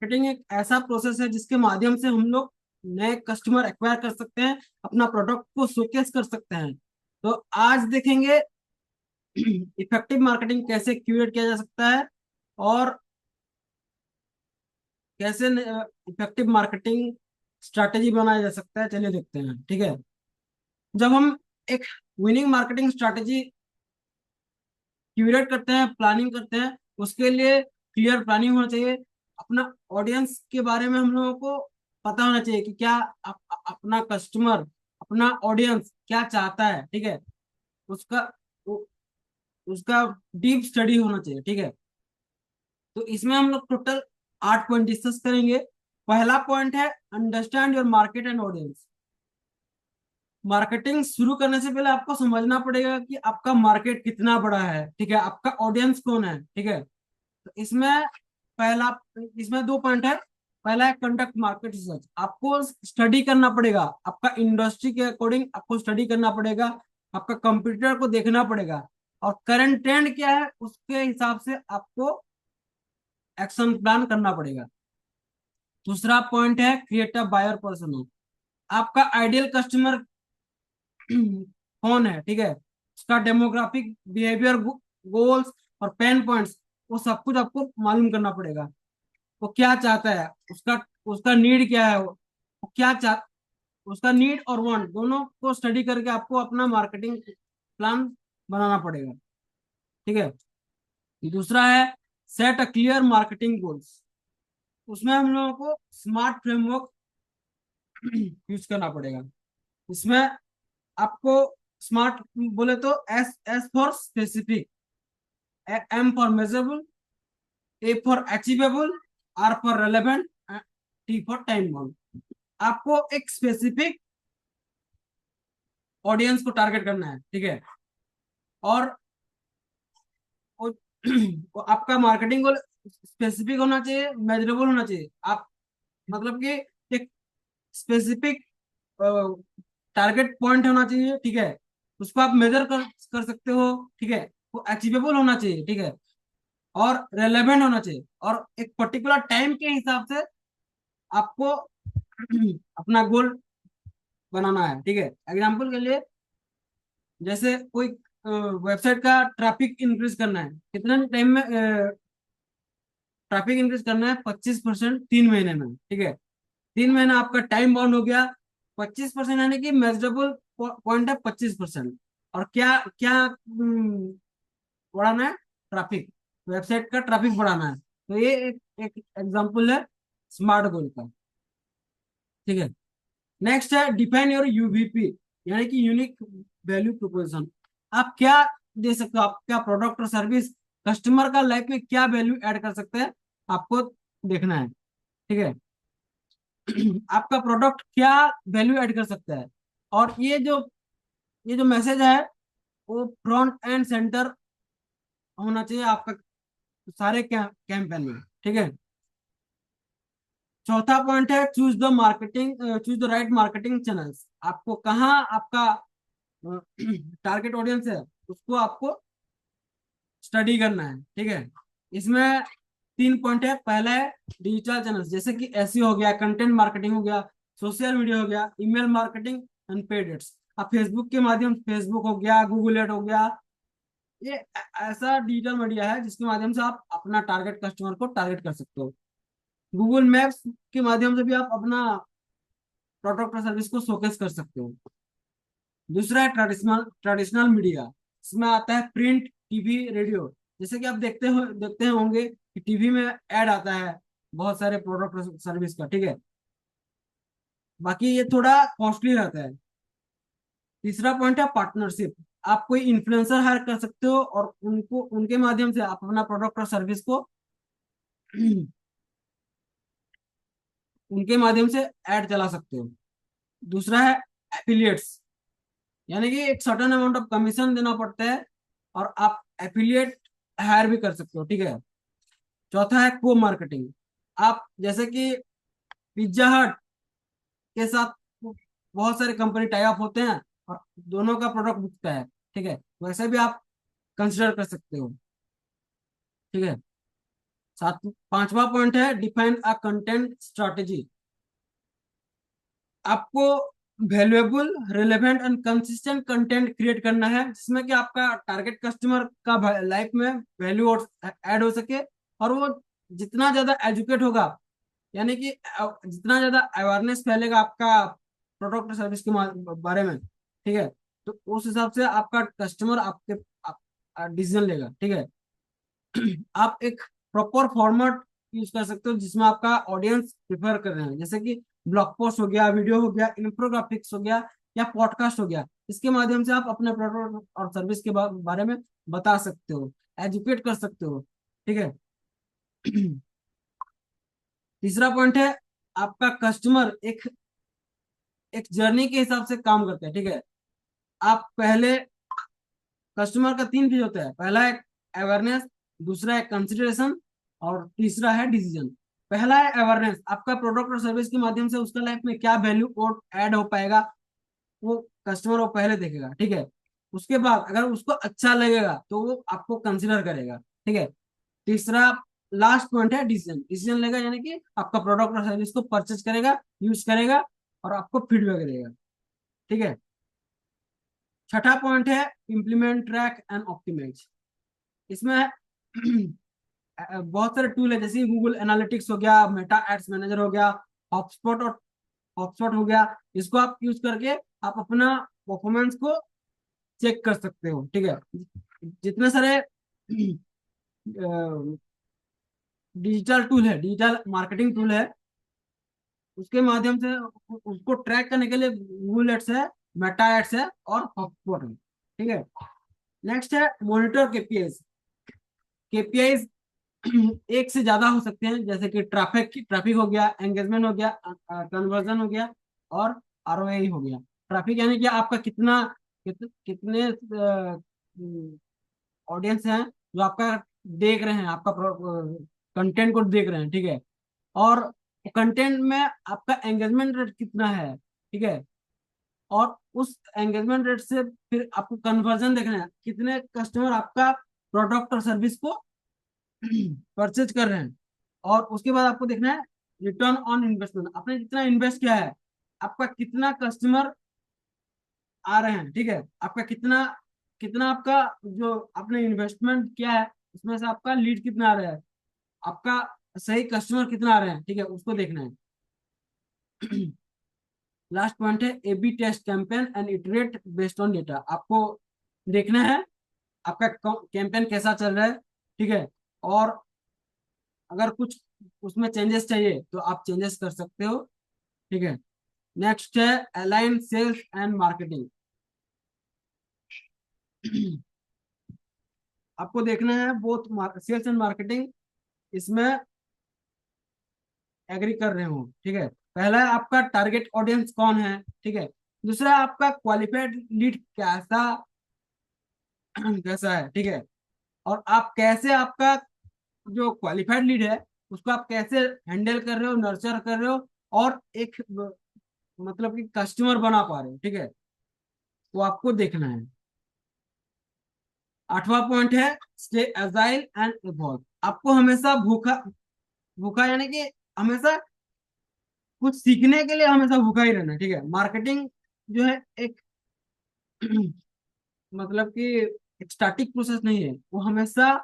Marketing एक ऐसा process है जिसके माध्यम से हम लोग नए कस्टमर एक्वायर कर सकते हैं, अपना प्रोडक्ट को शोकेस कर सकते हैं। तो आज देखेंगे इफेक्टिव मार्केटिंग कैसे क्रिएट किया जा सकता है, और कैसे इफेक्टिव मार्केटिंग स्ट्रैटेजी बनाया जा सकता है। चलिए देखते हैं, ठीक है। जब हम एक विनिंग मार्केटिंग स्ट्रैटेजी क्यूरेट करते हैं, प्लानिंग करते हैं, उसके लिए क्लियर प्लानिंग होना चाहिए। अपना ऑडियंस के बारे में हम लोगों को पता होना चाहिए कि क्या अपना कस्टमर, अपना ऑडियंस क्या चाहता है, ठीक है। उसका उ- उसका डीप स्टडी होना चाहिए, ठीक है। तो इसमें हम लोग टोटल 8 पॉइंट डिस्कस करेंगे। पहला पॉइंट है understand your market and audience. Marketing शुरू करने से पहले आपको समझना पड़ेगा कि आपका मार्केट कितना बड़ा है, ठीक है, आपका ऑडियंस कौन है, ठीक है। तो पहला इसमें 2 पॉइंट है। पहला है कंडक्ट मार्केट रिसर्च। आपको स्टडी करना पड़ेगा, आपका इंडस्ट्री के अकॉर्डिंग आपको स्टडी करना पड़ेगा, आपका कंप्यूटर को देखना पड़ेगा, और करंट ट्रेंड क्या है उसके हिसाब से आपको एक्शन प्लान करना पड़ेगा। दूसरा पॉइंट है क्रिएट अ बायर पर्सोना। आपका आइडियल कस्टमर कौन है, ठीक है, उसका डेमोग्राफिक, बिहेवियर, गोल्स और पेन पॉइंट्स, वो सब कुछ आपको मालूम करना पड़ेगा। वो क्या चाहता है, उसका उसका नीड क्या है, वो क्या चाह उसका नीड और वांट दोनों को स्टडी करके आपको अपना मार्केटिंग प्लान बनाना पड़ेगा, ठीक है। दूसरा है set a clear marketing goals. उसमें हम लोगों को स्मार्ट फ्रेमवर्क यूज करना पड़ेगा। इसमें आपको स्मार्ट बोले तो S S for specific, M for measurable, A for achievable, R for relevant, T for time bound. आपको एक स्पेसिफिक ऑडियंस को टारगेट करना है, ठीक है। और वो, वो आपका मार्केटिंग गोल स्पेसिफिक होना चाहिए, मेजरेबल होना चाहिए। आप मतलब कि एक स्पेसिफिक टारगेट पॉइंट होना चाहिए, ठीक है। उसको आप मेजर कर सकते हो, ठीक है। वो अचीवेबल होना चाहिए, ठीक है, और रेलेवेंट होना चाहिए, और एक पर्टिकुलर टाइम के हिसाब से आपको अपना गोल बनाना है, ठीक है। एग्जाम्पल के लिए, जैसे कोई वेबसाइट का ट्रैफिक इंक्रीज करना है, कितने टाइम में ट्रैफिक इंक्रीज करना है, 25% 3 महीने में, ठीक है। 3 महीना आपका टाइम बाउंड हो गया। 25% यानी कि मेजरेबल पॉइंट है 25%। और क्या क्या बढ़ाना है, ट्रैफिक, वेबसाइट का ट्रैफिक बढ़ाना है। तो ये एक एग्जांपल है स्मार्ट गोल का, ठीक है। नेक्स्ट है डिफाइन योर यूवीपी, यानी कि यूनिक वैल्यू प्रोपोजिशन। आप क्या दे सकते हो, आप क्या प्रोडक्ट और सर्विस कस्टमर का लाइफ में क्या वैल्यू ऐड कर सकते हैं, आपको देखना है, ठीक है। आपका प्रोडक्ट क्या वैल्यू ऐड कर सकता है। और ये जो मैसेज है वो फ्रंट एंड सेंटर होना चाहिए आपका सारे कैंपेन में, ठीक है। चौथा पॉइंट है choose the marketing, choose the right marketing channels. आपको कहाँ आपका टारगेट ऑडियंस है उसको आपको स्टडी करना है, ठीक है। इसमें 3 पॉइंट है। पहला है डिजिटल चैनल्स, जैसे कि एसईओ हो गया, कंटेंट मार्केटिंग हो गया, सोशल मीडिया हो गया, email marketing and paid ads. आप फेसबुक के माध्यम, फेसबुक हो गया, गूगल एड हो गया, ये ऐसा डिजिटल मीडिया है जिसके माध्यम से आप अपना टारगेट कस्टमर को टारगेट कर सकते हो। गूगल मैप्स के माध्यम से भी आप अपना प्रोडक्ट और सर्विस को शोकेस कर सकते हो। दूसरा है ट्रेडिशनल ट्रेडिशनल मीडिया। इसमें आता है प्रिंट, टीवी, रेडियो। जैसे कि आप देखते होंगे कि टीवी में ऐड आता है बहुत सारे प्रोडक्ट और सर्विस का, ठीक है। बाकी ये थोड़ा कॉस्टली रहता है। तीसरा पॉइंट है पार्टनरशिप। आप कोई इन्फ्लुएंसर हायर कर सकते हो और उनको उनके माध्यम से आप अपना प्रोडक्ट और सर्विस को उनके माध्यम से ऐड चला सकते हो। दूसरा है एफिलिएट्स, यानी कि एक सर्टेन अमाउंट ऑफ कमीशन देना पड़ता है और आप एफिलिएट हायर भी कर सकते हो, ठीक है। चौथा है को मार्केटिंग। आप जैसे कि पिज्जा हट के साथ बहुत सारे कंपनी टाई अप होते हैं और दोनों का प्रोडक्ट बिकता है, ठीक है, वैसे भी आप कंसिडर कर सकते हो, ठीक है। सात पांचवा पॉइंट है डिफाइन अ कंटेंट स्ट्रेटेजी। आपको valuable, relevant and consistent content create करना है, जिसमें कि आपका टारगेट कस्टमर का लाइफ में वैल्यू ऐड हो सके, और वो जितना ज्यादा एजुकेट होगा, यानी कि जितना ज्यादा अवेयरनेस फैलेगा आपका प्रोडक्ट और सर्विस के बारे में, ठीक है, तो उस हिसाब से आपका कस्टमर आपके डिसीजन लेगा, ठीक है। आप एक प्रॉपर फॉर्मेट यूज कर सकते हो जिसमें आपका ऑडियंस प्रिफर कर रहे हैं, जैसे कि ब्लॉग पोस्ट हो गया, वीडियो हो गया, इन्फोग्राफिक्स हो गया, या पॉडकास्ट हो गया। इसके माध्यम से आप अपने प्रोडक्ट और सर्विस के बारे में बता सकते हो, एजुकेट कर सकते हो, ठीक है। तीसरा पॉइंट है आपका कस्टमर एक एक जर्नी के हिसाब से काम करता है, ठीक है। आप पहले, कस्टमर का तीन चीज होता है, पहला है अवेयरनेस, दूसरा है कंसिडरेशन, और तीसरा है डिसीजन। पहला है अवेयरनेस, आपका प्रोडक्ट और सर्विस के माध्यम से उसका लाइफ में क्या वैल्यू और ऐड हो पाएगा, वो कस्टमर वो पहले देखेगा, ठीक है। उसके बाद अगर उसको अच्छा लगेगा तो वो आपको कंसिडर करेगा, ठीक है। तीसरा, लास्ट पॉइंट है डिसीजन। डिसीजन लेगा यानी कि आपका प्रोडक्ट और सर्विस को परचेज करेगा, यूज करेगा, और आपको फीडबैक देगा, ठीक है। छठा पॉइंट है इम्प्लीमेंट, ट्रैक एंड ऑप्टिमाइज। इसमें बहुत सारे टूल है, जैसे गूगल एनालिटिक्स हो गया, मेटा एड्स मैनेजर हो गया, हॉटस्पॉट और हॉटस्पॉट हो गया। इसको आप यूज करके आप अपना परफॉर्मेंस को चेक कर सकते हो, ठीक है। जितने सारे डिजिटल टूल है, डिजिटल मार्केटिंग टूल है, उसके माध्यम से उसको ट्रैक करने के लिए गूगल एड्स है, मेटा एड्स है, और हॉटस्पॉट है, ठीक है। नेक्स्ट है मॉनिटर केपीआईज। केपीआईज एक से ज्यादा हो सकते हैं, जैसे कि ट्रैफिक हो गया, एंगेजमेंट हो गया, कन्वर्जन हो गया, और आरओआई हो गया। ट्रैफिक यानी कि आपका कितना कितने ऑडियंस हैं जो आपका देख रहे हैं, आपका कंटेंट को देख रहे हैं, ठीक है। और कंटेंट में आपका एंगेजमेंट रेट कितना है, ठीक है। और उस एंगेजमेंट रेट से फिर आपको कन्वर्जन देखना है, कितने कस्टमर आपका प्रोडक्ट और सर्विस को परचेज कर रहे हैं। और उसके बाद आपको देखना है रिटर्न ऑन इन्वेस्टमेंट, आपने जितना इन्वेस्ट किया है, आपका कितना कस्टमर आ रहे हैं, ठीक है। आपका कितना कितना आपका जो आपने इन्वेस्टमेंट किया है उसमें से आपका लीड कितना आ रहा है, आपका सही कस्टमर कितना आ रहे हैं, ठीक है, उसको देखना है। लास्ट पॉइंट है A B test campaign and iterate based on data. आपको देखना है आपका कैंपेन कैसा चल रहा है, ठीक है। और अगर कुछ उसमें चेंजेस चाहिए तो आप चेंजेस कर सकते हो, ठीक है। नेक्स्ट है अलाइन सेल्स एंड मार्केटिंग। आपको देखना है बोथ सेल्स एंड मार्केटिंग इसमें एग्री कर रहे हो, ठीक है। पहला है आपका टारगेट ऑडियंस कौन है, ठीक है। दूसरा है आपका क्वालिफाइड लीड कैसा कैसा है, ठीक है। और आप कैसे आपका जो क्वालिफाइड लीड है उसको आप कैसे हैंडल कर रहे हो, नर्चर कर रहे हो, और एक मतलब कि कस्टमर बना पा रहे हो, ठीक है, वो आपको देखना है। आठवां पॉइंट है स्टे एजाइल एंड इवॉल्व। आपको हमेशा भूखा भूखा यानी कि हमेशा कुछ सीखने के लिए हमेशा भूखा ही रहना है, ठीक है। मार्केटिंग जो है एक मतलब कि एक स्टैटिक प्रोसेस नहीं है, वो हमेशा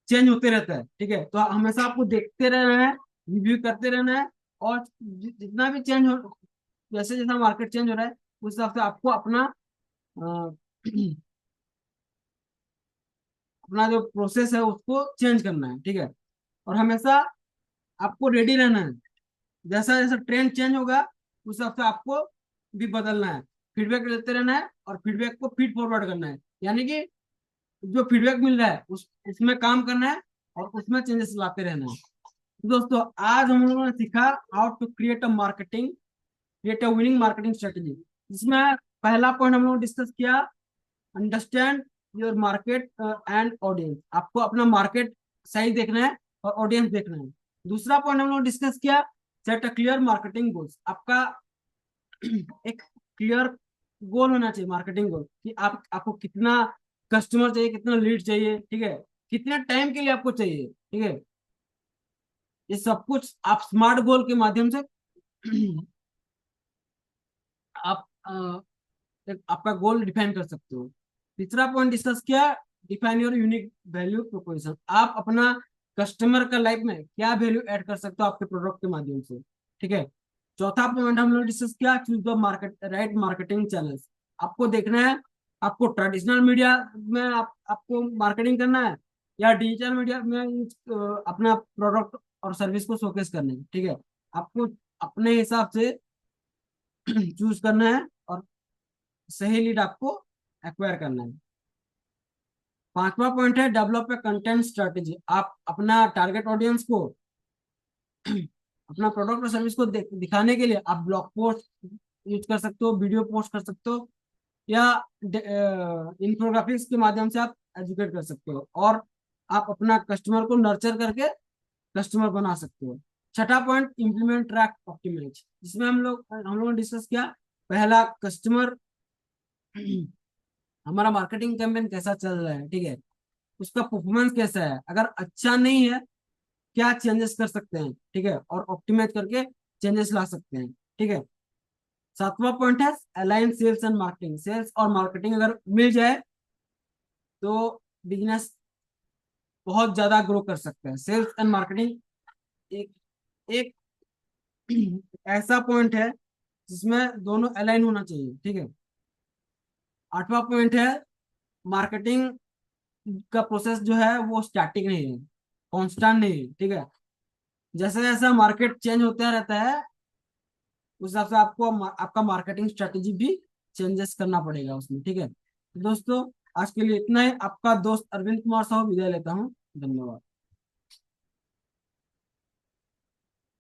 चेंज होते रहता है, ठीक है। तो हमेशा आपको देखते रहना है, रिव्यू करते रहना है, और जितना भी चेंज हो, जैसे जैसा मार्केट चेंज हो रहा है उस हिसाब से आपको अपना अ, अपना जो प्रोसेस है उसको चेंज करना है, ठीक है। और हमेशा आपको रेडी रहना है, जैसा जैसा ट्रेंड चेंज होगा उस हिसाब से आपको भी बदलना है, फीडबैक लेते रहना है, और फीडबैक को फीड फॉरवर्ड करना है, यानी कि जो फीडबैक मिल रहा है उसमें काम करना है, और उसमें चेंजेस लाते रहना है। तो दोस्तों आज हम लोगों ने सीखा how to create a winning marketing strategy, जिसमें पहला पॉइंट हम लोग डिस्कस किया, understand your market and audience. आपको अपना मार्केट साइज देखना है और ऑडियंस देखना है। दूसरा पॉइंट हम लोग डिस्कस किया, set a clear marketing goals. आपका एक क्लियर गोल होना चाहिए, मार्केटिंग गोल, कि आपको कितना कस्टमर चाहिए, कितना लीड चाहिए, ठीक है, कितने टाइम के लिए आपको चाहिए, ठीक है। ये सब कुछ आप स्मार्ट गोल के माध्यम से आप एक आपका गोल डिफाइन कर सकते हो। तीसरा पॉइंट डिस्कस किया, define your unique value proposition. आप अपना कस्टमर का लाइफ में क्या वैल्यू ऐड कर सकते हो आपके प्रोडक्ट के माध्यम से, ठीक है। चौथा पॉइंट हम लोग डिस्कस किया, choose the market right marketing channels. आपको देखना है आपको ट्रेडिशनल मीडिया में आपको मार्केटिंग करना है या डिजिटल मीडिया में अपना प्रोडक्ट और सर्विस को शोकेस करना है, ठीक है। आपको अपने हिसाब से चूज करना है और सही लीड आपको एक्वायर करना है। पांचवा पॉइंट है डेवलप ए कंटेंट स्ट्रेटेजी। आप अपना टारगेट ऑडियंस को अपना प्रोडक्ट और सर्विस को दिखाने के लिए आप ब्लॉग पोस्ट यूज कर सकते हो, वीडियो पोस्ट कर सकते हो, या इन्फोग्राफिक्स के माध्यम से आप एजुकेट कर सकते हो, और आप अपना कस्टमर को नर्चर करके कस्टमर बना सकते हो। छठा पॉइंट इम्प्लीमेंट ट्रैक ऑप्टिमाइज, जिसमें हम लोगों ने डिस्कस किया, पहला कस्टमर हमारा मार्केटिंग कैंपेन कैसा चल रहा है, ठीक है, उसका परफॉर्मेंस कैसा है, अगर अच्छा नहीं है क्या चेंजेस कर सकते हैं, ठीक है, और ऑप्टिमाइज करके चेंजेस ला सकते हैं, ठीक है। सातवां पॉइंट है align sales and marketing. Sales और मार्केटिंग अगर मिल जाए तो बिजनेस बहुत ज्यादा ग्रो कर सकता है। सेल्स एंड मार्केटिंग एक एक ऐसा पॉइंट है जिसमें दोनों अलाइन होना चाहिए, ठीक है। आठवां पॉइंट है मार्केटिंग का प्रोसेस जो है वो स्टैटिक नहीं है, कांस्टेंट नहीं है, ठीक है। जैसे जैसा मार्केट चेंज होता रहता है उस हिसाब से आपको आपका मार्केटिंग स्ट्रेटेजी भी चेंजेस करना पड़ेगा उसमें, ठीक है। तो दोस्तों आज के लिए इतना ही। आपका दोस्त अरविंद कुमार साहू विदाई लेता हूँ। धन्यवाद।